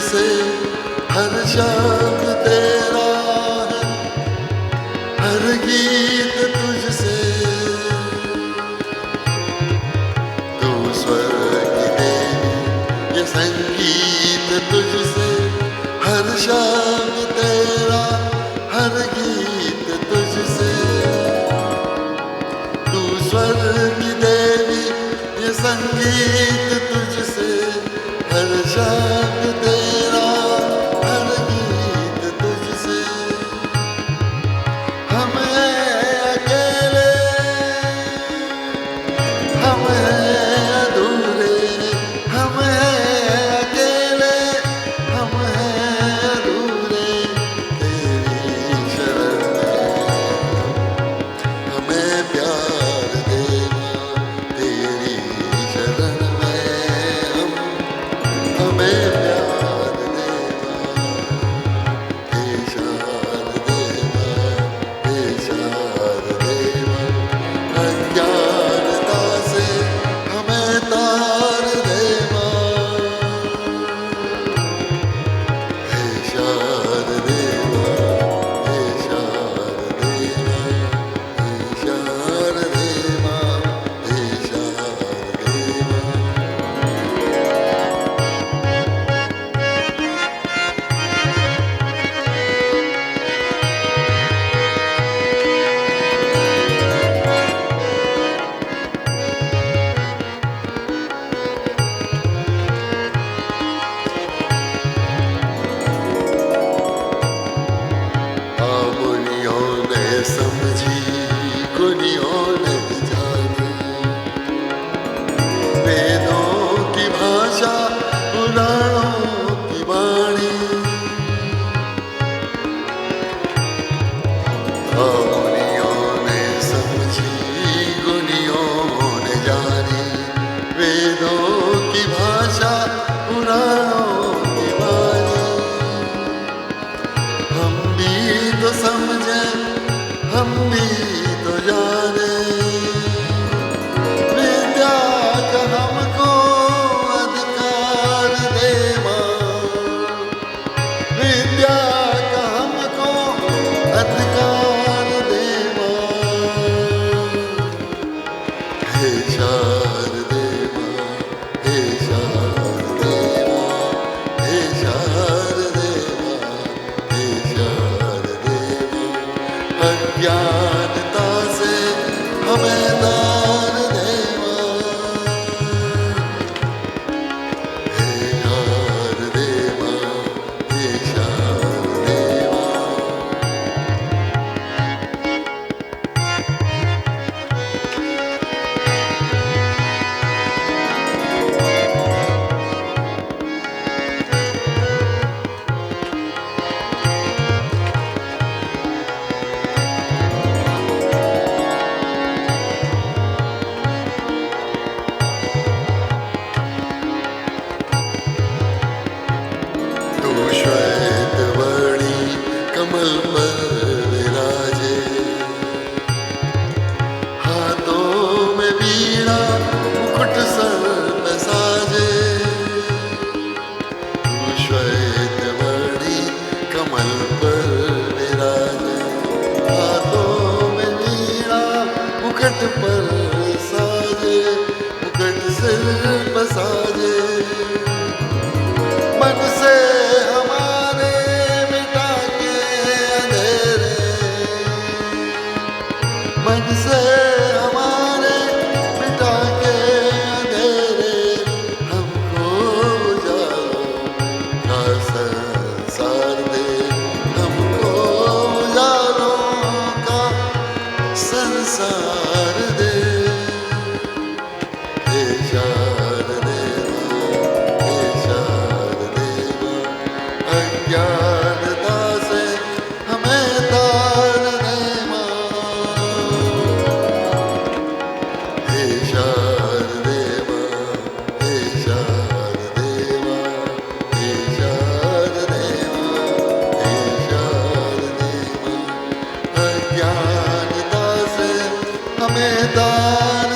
तुझसे हर शब्द तेरा है, हर गीत तुझसे। तू स्वर्ग की देवी, ये संगीत तुझसे, हर शब्द तेरा, हर गीत तुझसे। तू स्वर्ग की देवी, ये संगीत तुझसे, हर शब्द तेरा, हर गीत तुझसे। हम हैं अकेले, हम हैं अधूरे, हम हैं अकेले, हम हैं अधूरे। तेरी शरण में हमें प्यार देना, तेरी शरण में हमें प्यार देना। हे शारदेवा, हे शारदेवा, अज्ञानता से हमें तार देवा। हे शारदेवा, हे शारदेवा, हे शारदेवा, हे शारदेवा। मुनियों ने समझी, गुनियों ने जानी, वेदों की भाषा, पुराणों की वाणी। मुनियों ने समझी, गुनियों ने जानी, वेदों की भाषा, पुराणों की वाणी। हम भी तो समझे, हम भी तो जाने, विद्या का हमको अधिकार दे माँ, विद्या का हमको अधिकार दे माँ। हे शारदेवा, हे शारदेवा, हे शारदेवा, हे शारदेवा। अज्ञानता से हमें दान देवा। हे शारदेवा, हे शारदेवा। तू श्वेतवर्णी कमल पर विराजे, हाथों में वीणा, मुकुट सर पे साजे। तू श्वेतवर्णी कमल पर विराजे, हाथों में वीणा, मुकुट पर साजे, मुकुट सिर पे साजे। मन से हमारे मिटा के अंधेरे, मन से हमारे मिटा के अंधेरे। हमको उजालों का संसार दे, हमको उजालों का संसार दे। हे शारदेवा, हे शारदेवा, अज्ञानता से हमें तार दे माँ। हे शारदेवा, हे शारदेवा, हे शारदेवा, हे शारदेवा। अज्ञानता से हमें तार